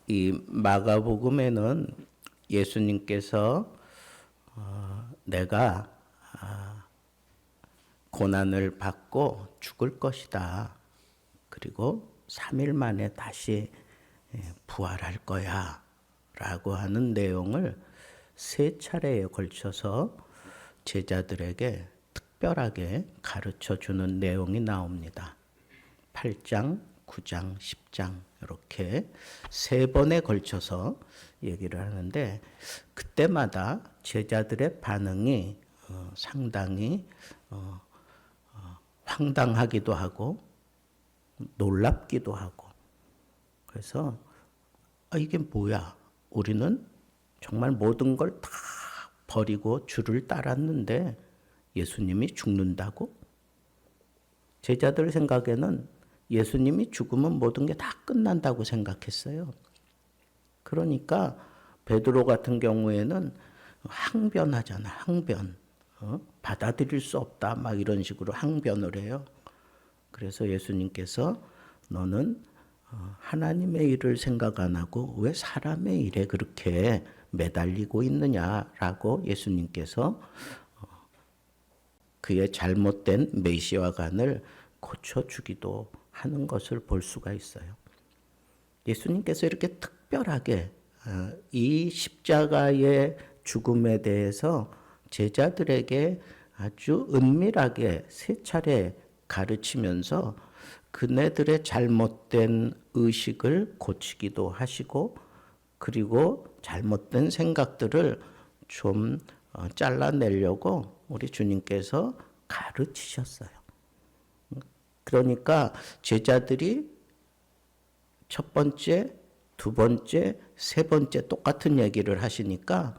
이 마가복음에는 예수님께서 내가 고난을 받고 죽을 것이다. 그리고 3일 만에 다시 부활할 거야. 라고 하는 내용을 3차례에 걸쳐서 제자들에게 특별하게 가르쳐 주는 내용이 나옵니다. 8장, 9장, 10장 이렇게 3번에 걸쳐서 얘기를 하는데 그때마다 제자들의 반응이 상당히 황당하기도 하고 놀랍기도 하고 그래서 이게 뭐야? 우리는 정말 모든 걸 다 버리고 주를 따랐는데 예수님이 죽는다고? 제자들 생각에는 예수님이 죽으면 모든 게 다 끝난다고 생각했어요. 그러니까 베드로 같은 경우에는 항변하잖아. 항변. 받아들일 수 없다. 막 이런 식으로 항변을 해요. 그래서 예수님께서 너는 하나님의 일을 생각 안 하고 왜 사람의 일에 그렇게 매달리고 있느냐라고 예수님께서 그의 잘못된 메시아관을 고쳐주기도 하는 것을 볼 수가 있어요. 예수님께서 이렇게 특별하게 이 십자가의 죽음에 대해서 제자들에게 아주 은밀하게 3차례 가르치면서 그네들의 잘못된 의식을 고치기도 하시고 그리고 잘못된 생각들을 좀 잘라내려고 우리 주님께서 가르치셨어요. 그러니까 제자들이 첫 번째, 두 번째, 세 번째 똑같은 얘기를 하시니까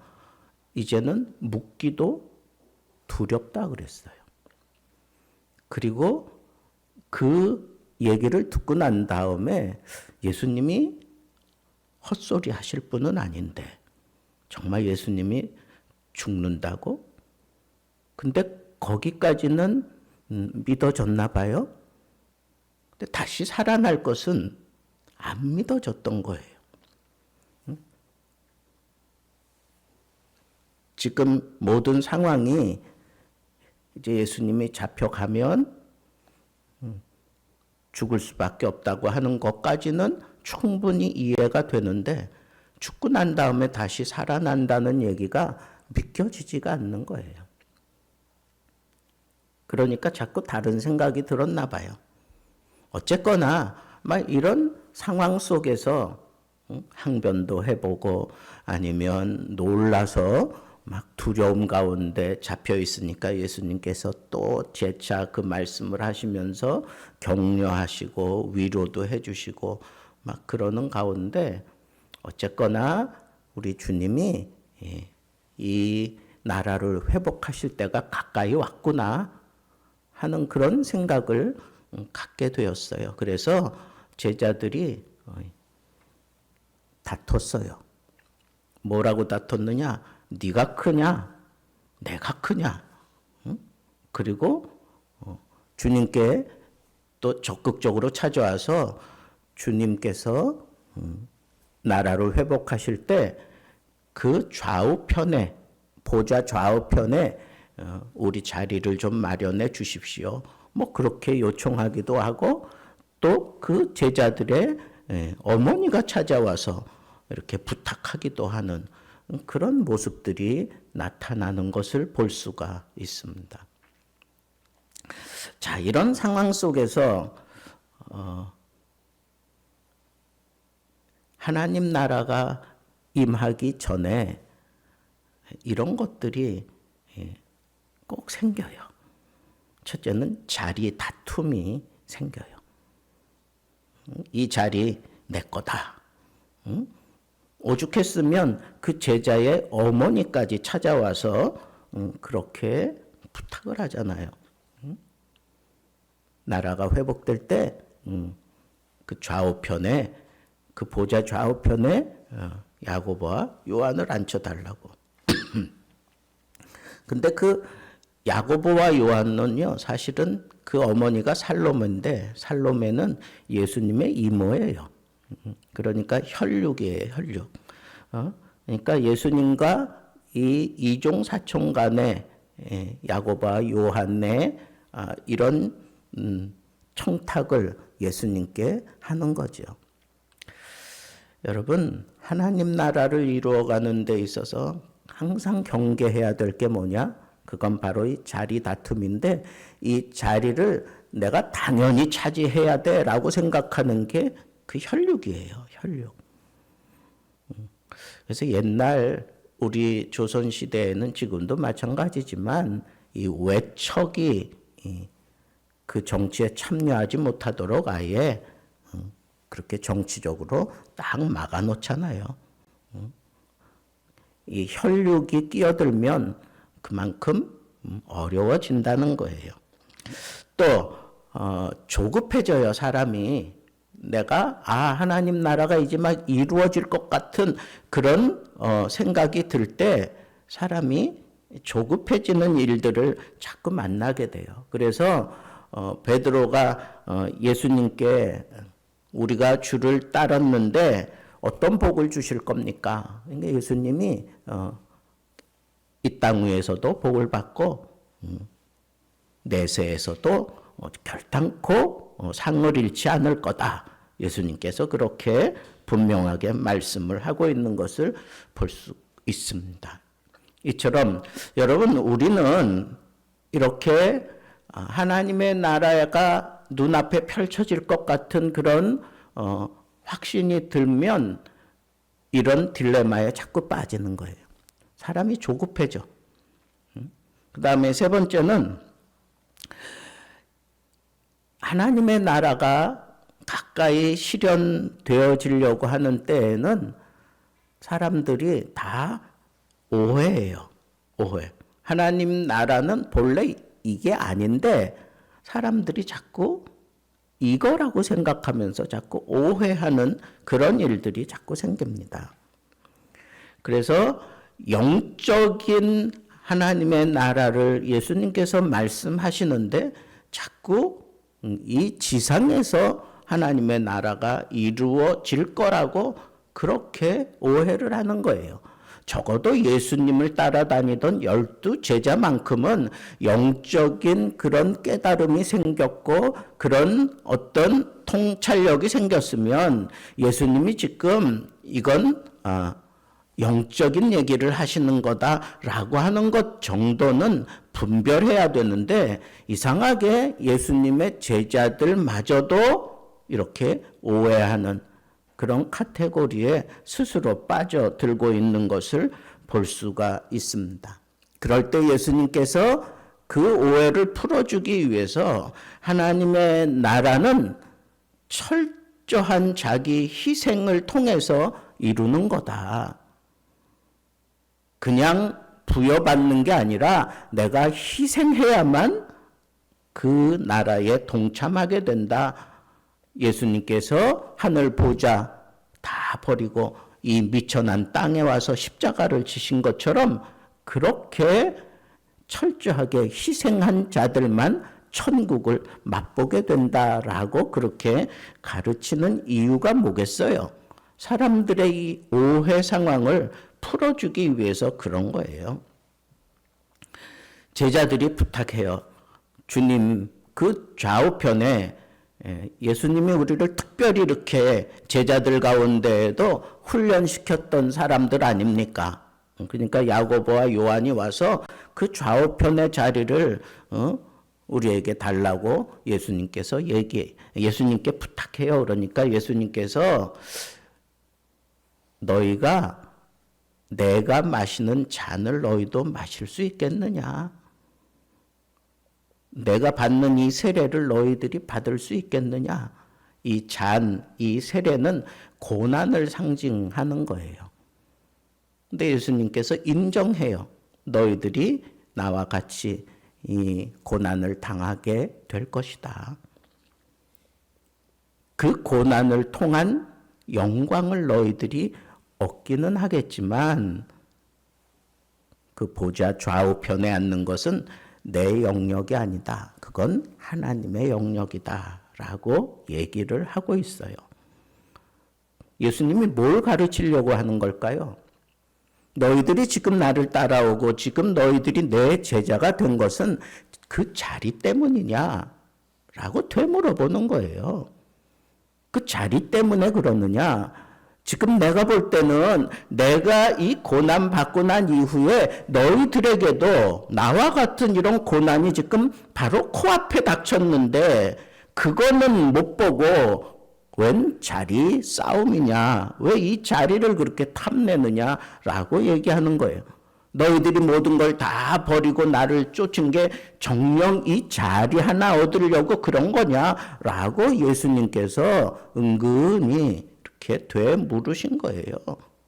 이제는 묻기도 두렵다 그랬어요. 그리고 그 얘기를 듣고 난 다음에 예수님이 헛소리 하실 분은 아닌데 정말 예수님이 죽는다고? 근데 거기까지는 믿어졌나 봐요. 근데 다시 살아날 것은 안 믿어졌던 거예요. 지금 모든 상황이 이제 예수님이 잡혀가면 죽을 수밖에 없다고 하는 것까지는 충분히 이해가 되는데 죽고 난 다음에 다시 살아난다는 얘기가 믿겨지지가 않는 거예요. 그러니까 자꾸 다른 생각이 들었나 봐요. 어쨌거나 막 이런 상황 속에서 항변도 해보고 아니면 놀라서 막 두려움 가운데 잡혀 있으니까 예수님께서 또 재차 그 말씀을 하시면서 격려하시고 위로도 해주시고 막 그러는 가운데 어쨌거나 우리 주님이 이 나라를 회복하실 때가 가까이 왔구나 하는 그런 생각을 갖게 되었어요. 그래서 제자들이 다퉜어요. 뭐라고 다퉜느냐? 네가 크냐? 내가 크냐? 그리고 주님께 또 적극적으로 찾아와서 주님께서 나라를 회복하실 때 그 좌우편에 보좌 좌우편에 우리 자리를 좀 마련해 주십시오. 뭐 그렇게 요청하기도 하고 또 그 제자들의 어머니가 찾아와서 이렇게 부탁하기도 하는 그런 모습들이 나타나는 것을 볼 수가 있습니다. 자, 이런 상황 속에서 하나님 나라가 임하기 전에 이런 것들이 꼭 생겨요. 첫째는 자리 다툼이 생겨요. 이 자리 내 거다. 오죽했으면 그 제자의 어머니까지 찾아와서 그렇게 부탁을 하잖아요. 나라가 회복될 때 그 좌우편에 그 보좌 좌우편에 야고보와 요한을 앉혀달라고. 근데 그 야고보와 요한은요 사실은 그 어머니가 살로메인데 살로메는 예수님의 이모예요. 그러니까 혈육이에요, 혈육. 그러니까 예수님과 이 이종 사촌 간의 야고보와 요한의 이런 청탁을 예수님께 하는 거죠. 여러분, 하나님 나라를 이루어가는 데 있어서 항상 경계해야 될 게 뭐냐? 그건 바로 이 자리 다툼인데, 이 자리를 내가 당연히 차지해야 돼 라고 생각하는 게 그 혈육이에요. 혈육. 그래서 옛날 우리 조선시대에는 지금도 마찬가지지만 이 외척이 그 정치에 참여하지 못하도록 아예 그렇게 정치적으로 딱 막아놓잖아요. 이 혈육이 끼어들면 그만큼 어려워진다는 거예요. 또 조급해져요, 사람이. 내가 하나님 나라가 이제 막 이루어질 것 같은 그런 생각이 들 때 사람이 조급해지는 일들을 자꾸 만나게 돼요. 그래서 베드로가 예수님께 우리가 주를 따랐는데 어떤 복을 주실 겁니까? 그러니까 예수님이 이 땅 위에서도 복을 받고 내세에서도 결단코 상을 잃지 않을 거다. 예수님께서 그렇게 분명하게 말씀을 하고 있는 것을 볼 수 있습니다. 이처럼 여러분, 우리는 이렇게 하나님의 나라가 눈앞에 펼쳐질 것 같은 그런 확신이 들면 이런 딜레마에 자꾸 빠지는 거예요. 사람이 조급해져. 그 다음에 세 번째는 하나님의 나라가 가까이 실현되어지려고 하는 때에는 사람들이 다 오해해요. 오해. 하나님 나라는 본래 이게 아닌데 사람들이 자꾸 이거라고 생각하면서 자꾸 오해하는 그런 일들이 자꾸 생깁니다. 그래서 영적인 하나님의 나라를 예수님께서 말씀하시는데 자꾸 이 지상에서 하나님의 나라가 이루어질 거라고 그렇게 오해를 하는 거예요. 적어도 예수님을 따라다니던 12 제자만큼은 영적인 그런 깨달음이 생겼고 그런 어떤 통찰력이 생겼으면 예수님이 지금 이건 영적인 얘기를 하시는 거다라고 하는 것 정도는 분별해야 되는데 이상하게 예수님의 제자들마저도 이렇게 오해하는 그런 카테고리에 스스로 빠져들고 있는 것을 볼 수가 있습니다. 그럴 때 예수님께서 그 오해를 풀어주기 위해서 하나님의 나라는 철저한 자기 희생을 통해서 이루는 거다. 그냥 부여받는 게 아니라 내가 희생해야만 그 나라에 동참하게 된다. 예수님께서 하늘 보좌 다 버리고 이 미천한 땅에 와서 십자가를 지신 것처럼 그렇게 철저하게 희생한 자들만 천국을 맛보게 된다라고 그렇게 가르치는 이유가 뭐겠어요? 사람들의 이 오해 상황을 풀어주기 위해서 그런 거예요. 제자들이 부탁해요. 주님, 그 좌우편에 예수님이 우리를 특별히 이렇게 제자들 가운데에도 훈련시켰던 사람들 아닙니까? 그러니까 야고보와 요한이 와서 그 좌우편의 자리를 우리에게 달라고 예수님께 부탁해요. 그러니까 예수님께서 너희가 내가 마시는 잔을 너희도 마실 수 있겠느냐? 내가 받는 이 세례를 너희들이 받을 수 있겠느냐? 이 잔, 이 세례는 고난을 상징하는 거예요. 근데 예수님께서 인정해요. 너희들이 나와 같이 이 고난을 당하게 될 것이다. 그 고난을 통한 영광을 너희들이 얻기는 하겠지만 그 보좌 좌우편에 앉는 것은 내 영역이 아니다. 그건 하나님의 영역이다. 라고 얘기를 하고 있어요. 예수님이 뭘 가르치려고 하는 걸까요? 너희들이 지금 나를 따라오고 지금 너희들이 내 제자가 된 것은 그 자리 때문이냐? 라고 되물어보는 거예요. 그 자리 때문에 그러느냐? 지금 내가 볼 때는 내가 이 고난 받고 난 이후에 너희들에게도 나와 같은 이런 고난이 지금 바로 코앞에 닥쳤는데 그거는 못 보고 웬 자리 싸움이냐? 왜 이 자리를 그렇게 탐내느냐라고 얘기하는 거예요. 너희들이 모든 걸 다 버리고 나를 쫓은 게 정녕 이 자리 하나 얻으려고 그런 거냐라고 예수님께서 은근히 이렇게 되물으신 거예요.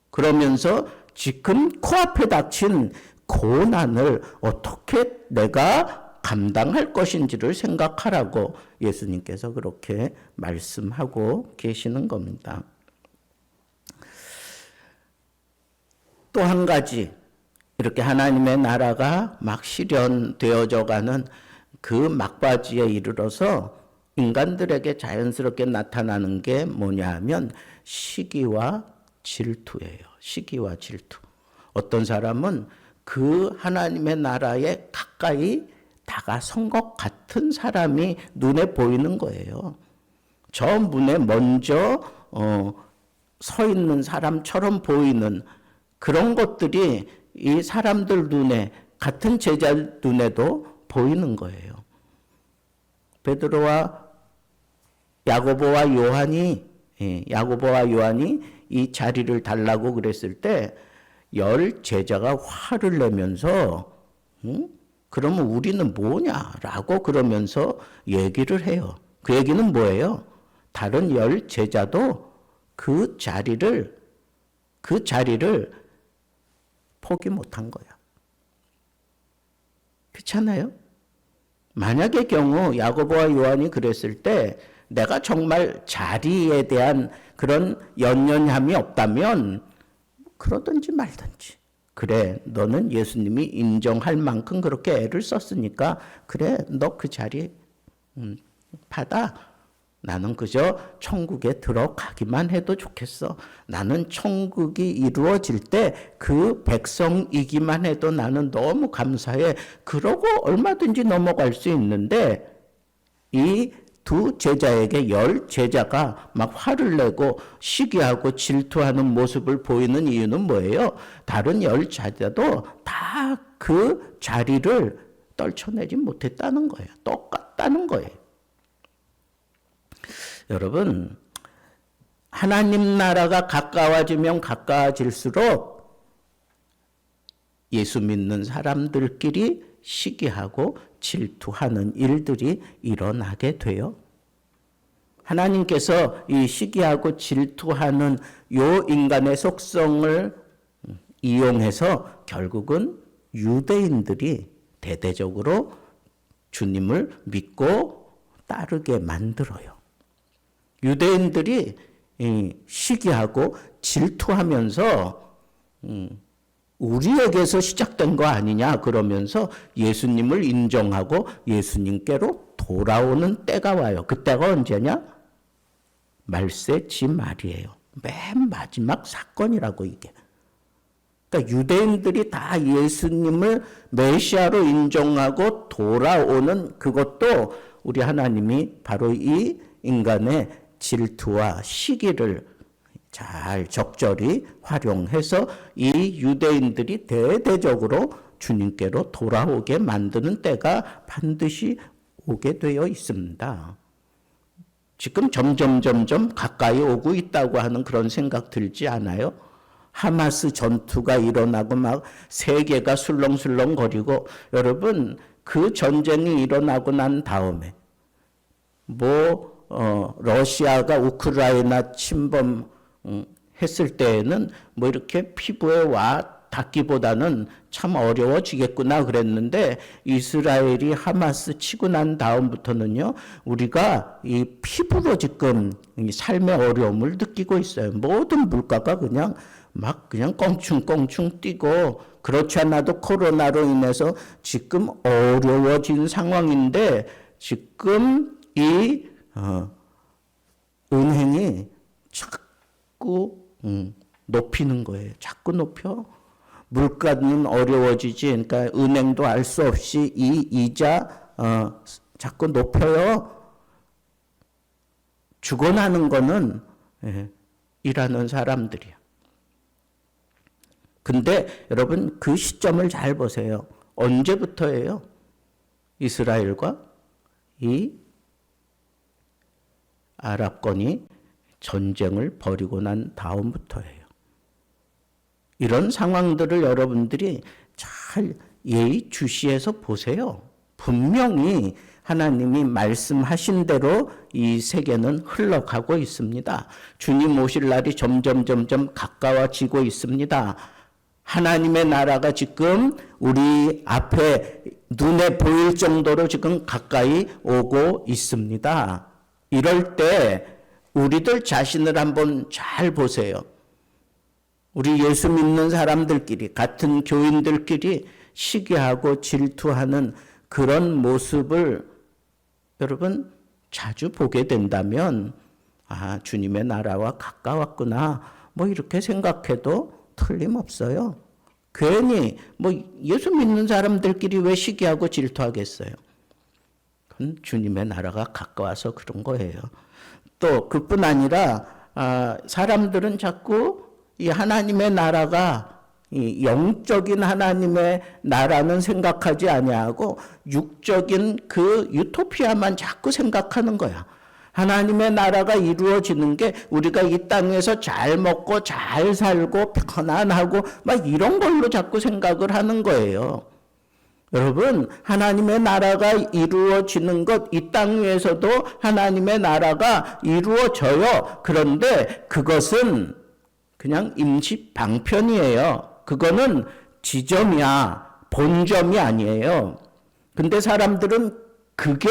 그러면서 지금 코앞에 닥친 고난을 어떻게 내가 감당할 것인지를 생각하라고 예수님께서 그렇게 말씀하고 계시는 겁니다. 또 한 가지, 이렇게 하나님의 나라가 막 실현되어져 가는 그 막바지에 이르러서 인간들에게 자연스럽게 나타나는 게 뭐냐 하면 시기와 질투예요. 시기와 질투. 어떤 사람은 그 하나님의 나라에 가까이 다가선 것 같은 사람이 눈에 보이는 거예요. 저 문에 먼저 서 있는 사람처럼 보이는 그런 것들이 이 사람들 눈에, 같은 제자 눈에도 보이는 거예요. 베드로와 야고보와 요한이 이 자리를 달라고 그랬을 때 10 제자가 화를 내면서 그러면 우리는 뭐냐라고 그러면서 얘기를 해요. 그 얘기는 뭐예요? 다른 10 제자도 그 자리를 포기 못한 거야. 그렇잖아요? 만약의 경우 야고보와 요한이 그랬을 때 내가 정말 자리에 대한 그런 연연함이 없다면 그러든지 말든지, 그래 너는 예수님이 인정할 만큼 그렇게 애를 썼으니까 그래 너 그 자리 받아. 나는 그저 천국에 들어가기만 해도 좋겠어. 나는 천국이 이루어질 때 그 백성이기만 해도 나는 너무 감사해. 그러고 얼마든지 넘어갈 수 있는데 이 두 제자에게 10 제자가 막 화를 내고 시기하고 질투하는 모습을 보이는 이유는 뭐예요? 다른 10 제자도 다 그 자리를 떨쳐내지 못했다는 거예요. 똑같다는 거예요. 여러분, 하나님 나라가 가까워지면 가까워질수록 예수 믿는 사람들끼리 시기하고 질투하는 일들이 일어나게 돼요. 하나님께서 이 시기하고 질투하는 요 인간의 속성을 이용해서 결국은 유대인들이 대대적으로 주님을 믿고 따르게 만들어요. 유대인들이 시기하고 질투하면서 우리에게서 시작된 거 아니냐 그러면서 예수님을 인정하고 예수님께로 돌아오는 때가 와요. 그때가 언제냐? 말세 지말이에요. 맨 마지막 사건이라고 이게. 그러니까 유대인들이 다 예수님을 메시아로 인정하고 돌아오는 그것도 우리 하나님이 바로 이 인간의 질투와 시기를 잘 적절히 활용해서 이 유대인들이 대대적으로 주님께로 돌아오게 만드는 때가 반드시 오게 되어 있습니다. 지금 점점 가까이 오고 있다고 하는 그런 생각 들지 않아요? 하마스 전투가 일어나고 막 세계가 술렁술렁거리고, 여러분 그 전쟁이 일어나고 난 다음에 러시아가 우크라이나 침범 했을 때에는 뭐 이렇게 피부에 와 닿기보다는 참 어려워지겠구나 그랬는데, 이스라엘이 하마스 치고 난 다음부터는요, 우리가 이 피부로 지금 이 삶의 어려움을 느끼고 있어요. 모든 물가가 그냥 껑충껑충 뛰고, 그렇지 않아도 코로나로 인해서 지금 어려워진 상황인데, 지금 이 은행이 자꾸 높이는 거예요. 자꾸 높여. 물가는 어려워지지. 그러니까 은행도 알 수 없이 이 이자 자꾸 높여요. 죽어나는 거는 일하는 사람들이야. 근데 여러분 그 시점을 잘 보세요. 언제부터예요? 이스라엘과 이 아랍권이 전쟁을 벌이고 난 다음부터예요. 이런 상황들을 여러분들이 잘 예의주시해서 보세요. 분명히 하나님이 말씀하신 대로 이 세계는 흘러가고 있습니다. 주님 오실 날이 점점 가까워지고 있습니다. 하나님의 나라가 지금 우리 앞에 눈에 보일 정도로 지금 가까이 오고 있습니다. 이럴 때 우리들 자신을 한번 잘 보세요. 우리 예수 믿는 사람들끼리, 같은 교인들끼리 시기하고 질투하는 그런 모습을 여러분 자주 보게 된다면 주님의 나라와 가까웠구나 뭐 이렇게 생각해도 틀림없어요. 괜히 뭐 예수 믿는 사람들끼리 왜 시기하고 질투하겠어요? 그건 주님의 나라가 가까워서 그런 거예요. 또 그뿐 아니라 사람들은 자꾸 이 하나님의 나라가 이 영적인 하나님의 나라는 생각하지 아니하고 육적인 그 유토피아만 자꾸 생각하는 거야. 하나님의 나라가 이루어지는 게 우리가 이 땅에서 잘 먹고 잘 살고 편안하고 막 이런 걸로 자꾸 생각을 하는 거예요. 여러분, 하나님의 나라가 이루어지는 것, 이 땅 위에서도 하나님의 나라가 이루어져요. 그런데 그것은 그냥 임시 방편이에요. 그거는 지점이야, 본점이 아니에요. 근데 사람들은 그게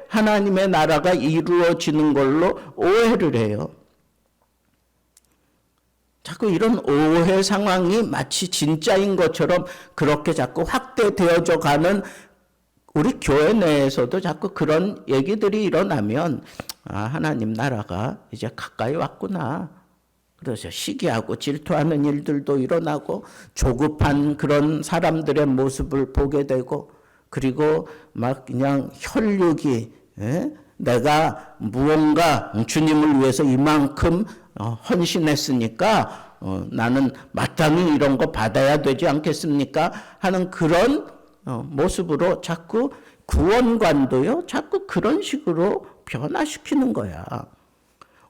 하나님의 나라가 이루어지는 걸로 오해를 해요. 자꾸 이런 오해 상황이 마치 진짜인 것처럼 그렇게 자꾸 확대되어져 가는 우리 교회 내에서도 자꾸 그런 얘기들이 일어나면 하나님 나라가 이제 가까이 왔구나. 그래서 시기하고 질투하는 일들도 일어나고 조급한 그런 사람들의 모습을 보게 되고 그리고 막 그냥 혈육이 내가 무언가 주님을 위해서 이만큼 헌신했으니까 나는 마땅히 이런 거 받아야 되지 않겠습니까? 하는 그런 모습으로 자꾸 구원관도요. 자꾸 그런 식으로 변화시키는 거야.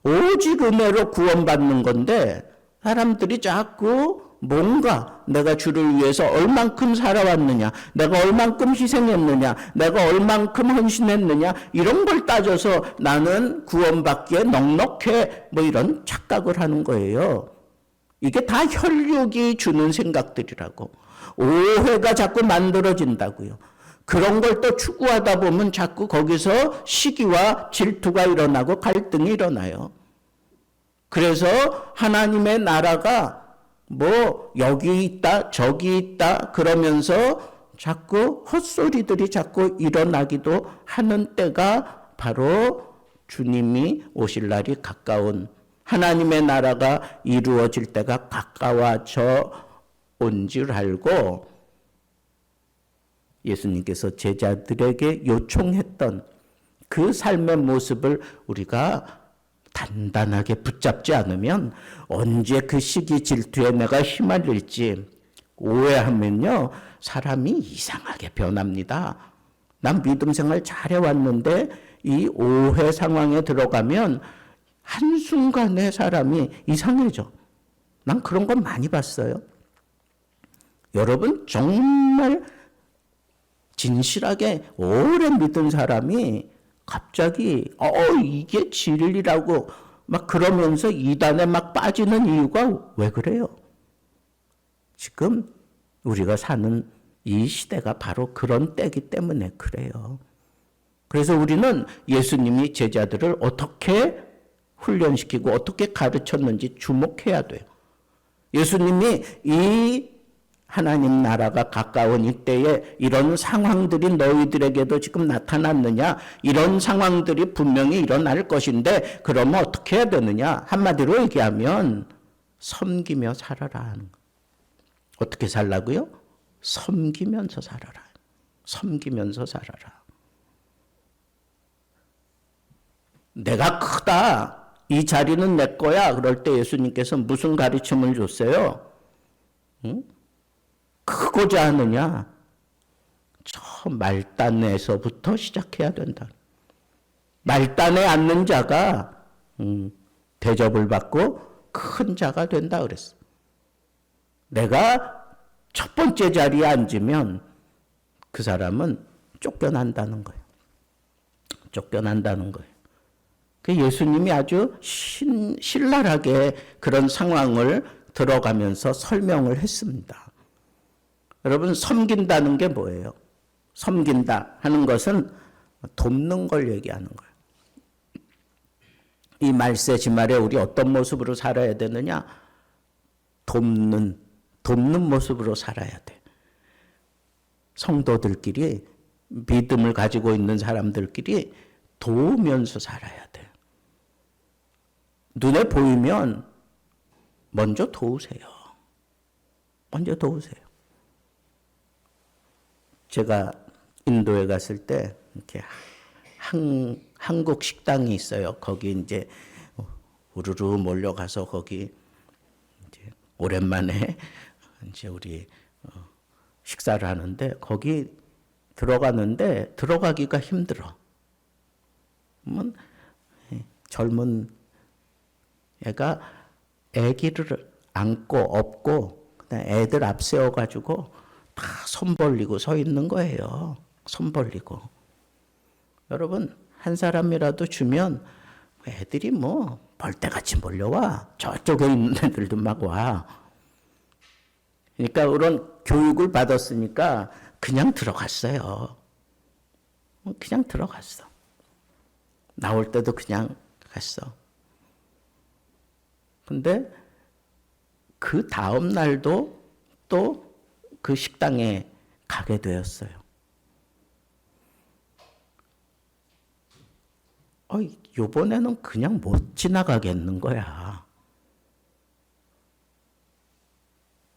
오직 은혜로 구원받는 건데 사람들이 자꾸 뭔가 내가 주를 위해서 얼만큼 살아왔느냐, 내가 얼만큼 희생했느냐, 내가 얼만큼 헌신했느냐 이런 걸 따져서 나는 구원받기에 넉넉해 뭐 이런 착각을 하는 거예요. 이게 다 혈육이 주는 생각들이라고. 오해가 자꾸 만들어진다고요. 그런 걸 또 추구하다 보면 자꾸 거기서 시기와 질투가 일어나고 갈등이 일어나요. 그래서 하나님의 나라가 뭐 여기 있다 저기 있다 그러면서 자꾸 헛소리들이 자꾸 일어나기도 하는 때가 바로 주님이 오실 날이 가까운 하나님의 나라가 이루어질 때가 가까워져 온 줄 알고 예수님께서 제자들에게 요청했던 그 삶의 모습을 우리가 단단하게 붙잡지 않으면 언제 그 시기 질투에 내가 휘말릴지 오해하면요 사람이 이상하게 변합니다. 난 믿음 생활 잘해왔는데 이 오해 상황에 들어가면 한순간에 사람이 이상해져. 난 그런 건 많이 봤어요. 여러분 정말 진실하게 오래 믿은 사람이 갑자기 이게 진리라고 막 그러면서 이단에 막 빠지는 이유가 왜 그래요? 지금 우리가 사는 이 시대가 바로 그런 때이기 때문에 그래요. 그래서 우리는 예수님이 제자들을 어떻게 훈련시키고 어떻게 가르쳤는지 주목해야 돼요. 예수님이 이 하나님 나라가 가까운 이때에 이런 상황들이 너희들에게도 지금 나타났느냐? 이런 상황들이 분명히 일어날 것인데 그러면 어떻게 해야 되느냐? 한마디로 얘기하면 섬기며 살아라 하는 거. 어떻게 살라고요? 섬기면서 살아라. 섬기면서 살아라. 내가 크다. 이 자리는 내 거야. 그럴 때 예수님께서 무슨 가르침을 줬어요? 응? 크고자 하느냐? 저 말단에서부터 시작해야 된다. 말단에 앉는 자가 대접을 받고 큰 자가 된다 그랬어. 내가 첫 번째 자리에 앉으면 그 사람은 쫓겨난다는 거예요. 쫓겨난다는 거예요. 그 예수님이 아주 신랄하게 그런 상황을 들어가면서 설명을 했습니다. 여러분, 섬긴다는 게 뭐예요? 섬긴다 하는 것은 돕는 걸 얘기하는 거예요. 이 말세 지말에 우리 어떤 모습으로 살아야 되느냐? 돕는 모습으로 살아야 돼. 성도들끼리, 믿음을 가지고 있는 사람들끼리 도우면서 살아야 돼. 눈에 보이면 먼저 도우세요. 먼저 도우세요. 제가 인도에 갔을 때 이렇게 한국 식당이 있어요. 거기 이제 우르르 몰려가서 거기 이제 오랜만에 이제 우리 식사를 하는데 거기 들어가는데 들어가기가 힘들어. 젊은 애가 애기를 안고 업고 그냥 애들 앞세워가지고 다 손 벌리고 서 있는 거예요. 손 벌리고. 여러분, 한 사람이라도 주면 애들이 뭐 벌떼같이 몰려와. 저쪽에 있는 애들도 막 와. 그러니까 그런 교육을 받았으니까 그냥 들어갔어요. 그냥 들어갔어. 나올 때도 그냥 갔어. 근데 그 다음 날도 또 그 식당에 가게 되었어요. 요번에는 그냥 못 지나가겠는 거야.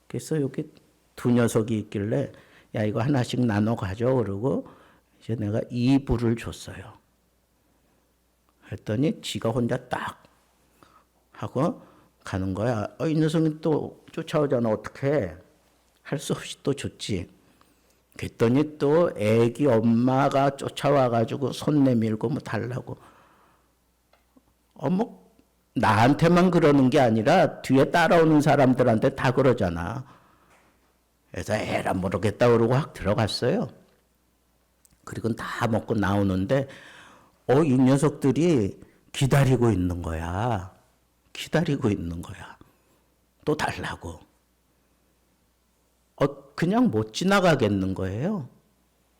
그래서 여기 두 녀석이 있길래 야 이거 하나씩 나눠 가져 그러고 이제 내가 2불을 줬어요. 했더니 지가 혼자 딱 하고 가는 거야. 이 녀석이 또 쫓아오잖아. 어떡해. 할 수 없이 또 줬지. 그랬더니 또 애기 엄마가 쫓아와가지고 손 내밀고 뭐 달라고. 뭐 나한테만 그러는 게 아니라 뒤에 따라오는 사람들한테 다 그러잖아. 그래서 에라 모르겠다 그러고 확 들어갔어요. 그리고 다 먹고 나오는데 이 녀석들이 기다리고 있는 거야. 기다리고 있는 거야. 또 달라고. 그냥 못 지나가겠는 거예요.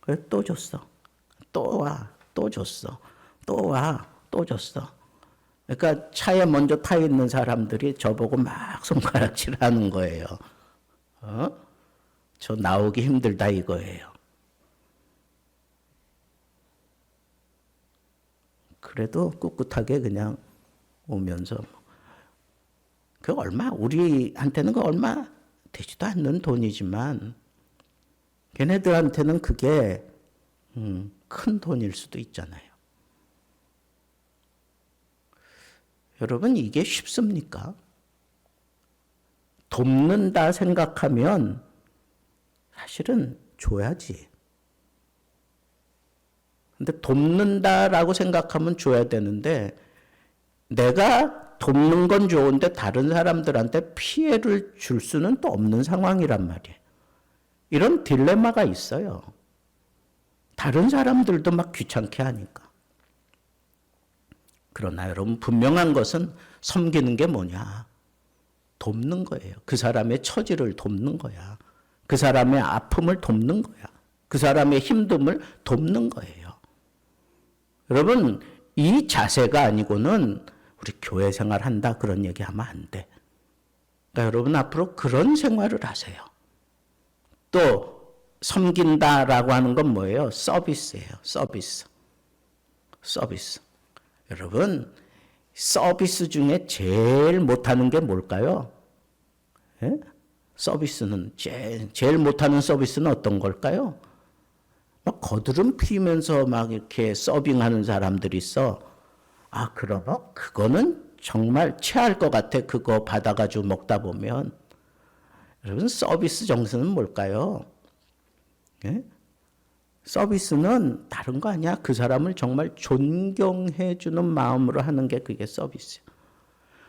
그래서 또 줬어. 또 와. 또 줬어. 또 와. 또 줬어. 그러니까 차에 먼저 타 있는 사람들이 저보고 막 손가락질하는 거예요. 저 나오기 힘들다 이거예요. 그래도 꿋꿋하게 그냥 오면서 그 얼마 우리한테는 그 얼마 되지도 않는 돈이지만 걔네들한테는 그게 큰 돈일 수도 있잖아요. 여러분 이게 쉽습니까? 돕는다 생각하면 사실은 줘야지. 근데 돕는다라고 생각하면 줘야 되는데 내가 돕는 건 좋은데 다른 사람들한테 피해를 줄 수는 또 없는 상황이란 말이에요. 이런 딜레마가 있어요. 다른 사람들도 막 귀찮게 하니까. 그러나 여러분 분명한 것은 섬기는 게 뭐냐? 돕는 거예요. 그 사람의 처지를 돕는 거야. 그 사람의 아픔을 돕는 거야. 그 사람의 힘듦을 돕는 거예요. 여러분 이 자세가 아니고는 우리 교회 생활한다 그런 얘기하면 안 돼. 그러니까 여러분 앞으로 그런 생활을 하세요. 또 섬긴다라고 하는 건 뭐예요? 서비스예요. 서비스. 여러분, 서비스 중에 제일 못하는 게 뭘까요? 예? 서비스는 제일 못하는 서비스는 어떤 걸까요? 막 거드름 피면서 막 이렇게 서빙하는 사람들이 있어. 아, 그러나 그거는 정말 체할 것 같아. 그거 받아가지고 먹다 보면. 여러분, 서비스 정신은 뭘까요? 예? 서비스는 다른 거 아니야. 그 사람을 정말 존경해 주는 마음으로 하는 게 그게 서비스야.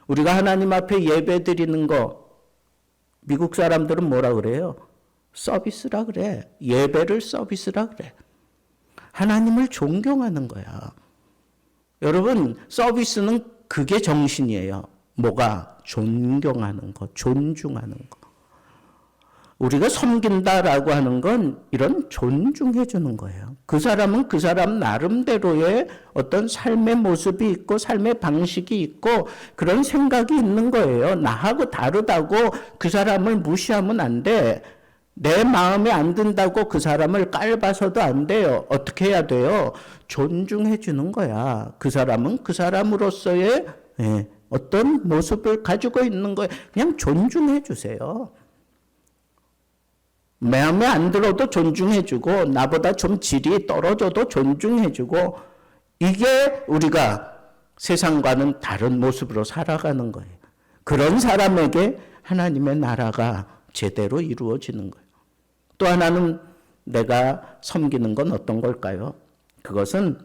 우리가 하나님 앞에 예배 드리는 거, 미국 사람들은 뭐라 그래요? 서비스라 그래. 예배를 서비스라 그래. 하나님을 존경하는 거야. 여러분, 서비스는 그게 정신이에요. 뭐가? 존경하는 거, 존중하는 거. 우리가 섬긴다라고 하는 건 이런 존중해 주는 거예요. 그 사람은 그 사람 나름대로의 어떤 삶의 모습이 있고 삶의 방식이 있고 그런 생각이 있는 거예요. 나하고 다르다고 그 사람을 무시하면 안 돼. 내 마음에 안 든다고 그 사람을 깔봐서도 안 돼요. 어떻게 해야 돼요? 존중해 주는 거야. 그 사람은 그 사람으로서의 어떤 모습을 가지고 있는 거예요. 그냥 존중해 주세요. 마음에 안 들어도 존중해주고 나보다 좀 질이 떨어져도 존중해주고 이게 우리가 세상과는 다른 모습으로 살아가는 거예요. 그런 사람에게 하나님의 나라가 제대로 이루어지는 거예요. 또 하나는 내가 섬기는 건 어떤 걸까요? 그것은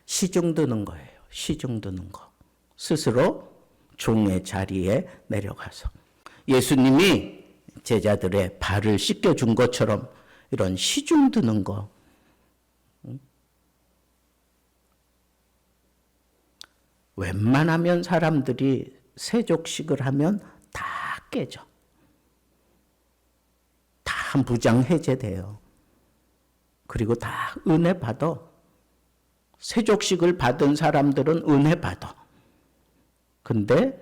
시중 드는 거예요. 시중 드는 거. 스스로 종의 자리에 내려가서 예수님이 제자들의 발을 씻겨준 것처럼 이런 시중 드는 거. 웬만하면 사람들이 세족식을 하면 다 깨져. 다 무장 해제돼요. 그리고 다 은혜 받아. 세족식을 받은 사람들은 은혜 받아. 근데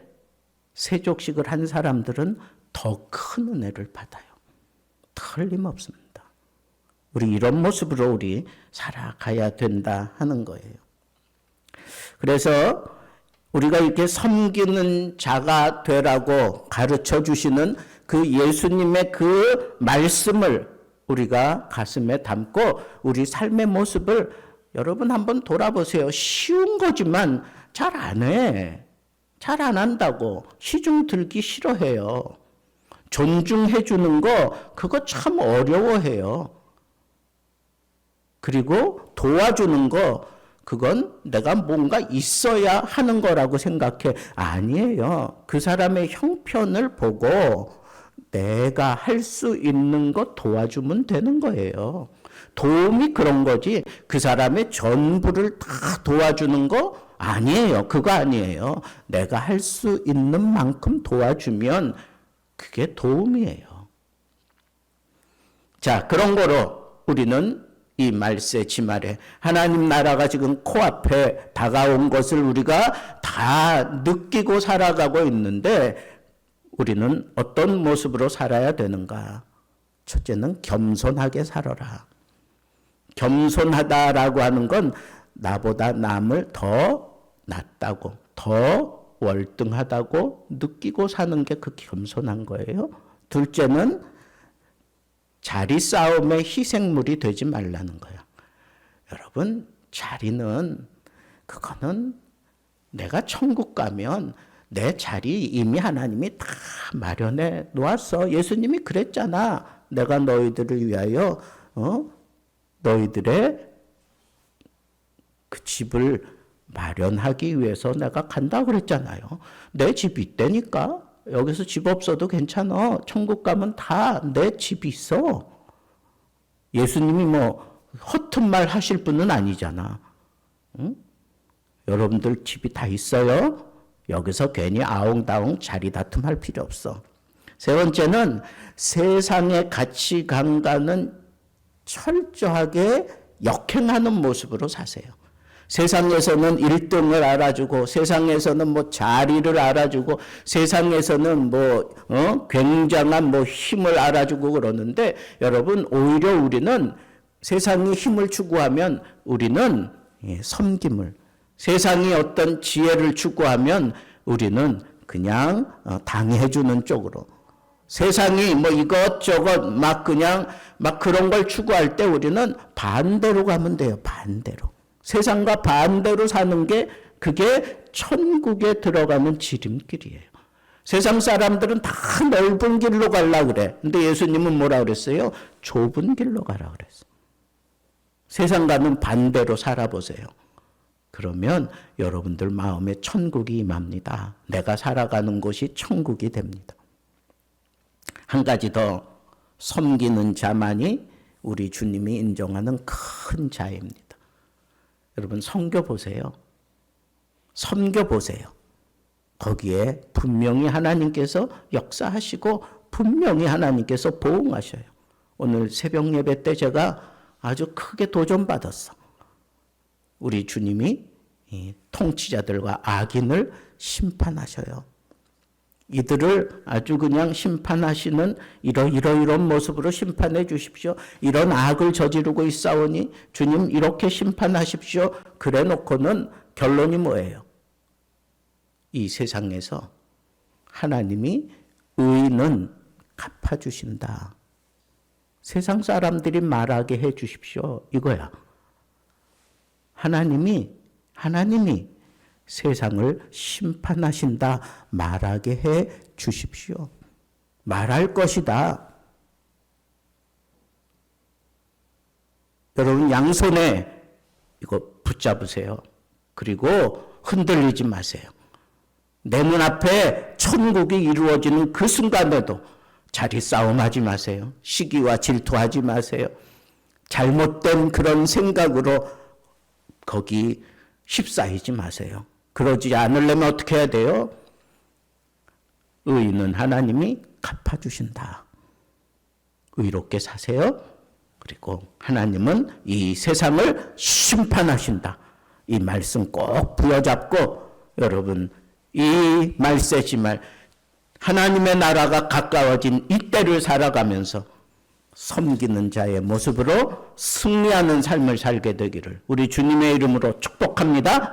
세족식을 한 사람들은 더 큰 은혜를 받아요. 틀림없습니다. 우리 이런 모습으로 우리 살아가야 된다 하는 거예요. 그래서 우리가 이렇게 섬기는 자가 되라고 가르쳐 주시는 그 예수님의 그 말씀을 우리가 가슴에 담고 우리 삶의 모습을 여러분 한번 돌아보세요. 쉬운 거지만 잘 안 해. 잘 안 한다고. 시중 들기 싫어해요. 존중해 주는 거 그거 참 어려워해요. 그리고 도와주는 거 그건 내가 뭔가 있어야 하는 거라고 생각해. 아니에요. 그 사람의 형편을 보고 내가 할 수 있는 거 도와주면 되는 거예요. 도움이 그런 거지 그 사람의 전부를 다 도와주는 거 아니에요. 그거 아니에요. 내가 할 수 있는 만큼 도와주면 그게 도움이에요. 자, 그런 거로 우리는 이 말세 지말에 하나님 나라가 지금 코앞에 다가온 것을 우리가 다 느끼고 살아가고 있는데 우리는 어떤 모습으로 살아야 되는가? 첫째는 겸손하게 살아라. 겸손하다라고 하는 건 나보다 남을 더 낫다고, 더 월등하다고 느끼고 사는 게 그 겸손한 거예요. 둘째는 자리 싸움의 희생물이 되지 말라는 거예요. 여러분, 자리는 그거는 내가 천국 가면 내 자리 이미 하나님이 다 마련해 놓았어. 예수님이 그랬잖아. 내가 너희들을 위하여 너희들의 그 집을 마련하기 위해서 내가 간다 그랬잖아요. 내 집이 있다니까. 여기서 집 없어도 괜찮아. 천국 가면 다 내 집이 있어. 예수님이 뭐 허튼 말 하실 분은 아니잖아. 응? 여러분들 집이 다 있어요. 여기서 괜히 아웅다웅 자리 다툼 할 필요 없어. 세 번째는 세상의 가치관과는 철저하게 역행하는 모습으로 사세요. 세상에서는 1등을 알아주고, 세상에서는 뭐 자리를 알아주고, 세상에서는 굉장한 힘을 알아주고 그러는데, 여러분, 오히려 우리는 세상이 힘을 추구하면 우리는 섬김을, 세상이 어떤 지혜를 추구하면 우리는 그냥 당해주는 쪽으로, 세상이 이것저것 막 그런 걸 추구할 때 우리는 반대로 가면 돼요. 반대로. 세상과 반대로 사는 게 그게 천국에 들어가는 지름길이에요. 세상 사람들은 다 넓은 길로 가려고 그래. 근데 예수님은 뭐라 그랬어요? 좁은 길로 가라 그랬어요. 세상과는 반대로 살아보세요. 그러면 여러분들 마음에 천국이 임합니다. 내가 살아가는 곳이 천국이 됩니다. 한 가지 더, 섬기는 자만이 우리 주님이 인정하는 큰 자입니다. 여러분, 섬겨보세요. 섬겨보세요. 거기에 분명히 하나님께서 역사하시고 분명히 하나님께서 보응하셔요. 오늘 새벽 예배 때 제가 아주 크게 도전받았어. 우리 주님이 이 통치자들과 악인을 심판하셔요. 이들을 아주 그냥 심판하시는 이런 모습으로 심판해 주십시오. 이런 악을 저지르고 있사오니 주님 이렇게 심판하십시오. 그래 놓고는 결론이 뭐예요? 이 세상에서 하나님이 의인은 갚아주신다. 세상 사람들이 말하게 해 주십시오. 이거야. 하나님이 세상을 심판하신다 말하게 해 주십시오. 말할 것이다. 여러분, 양손에 이거 붙잡으세요. 그리고 흔들리지 마세요. 내 눈앞에 천국이 이루어지는 그 순간에도 자리 싸움하지 마세요. 시기와 질투하지 마세요. 잘못된 그런 생각으로 거기 휩싸이지 마세요. 그러지 않으려면 어떻게 해야 돼요? 의인은 하나님이 갚아주신다. 의롭게 사세요. 그리고 하나님은 이 세상을 심판하신다. 이 말씀 꼭 부여잡고 여러분, 이 말세지말 하나님의 나라가 가까워진 이때를 살아가면서 섬기는 자의 모습으로 승리하는 삶을 살게 되기를 우리 주님의 이름으로 축복합니다.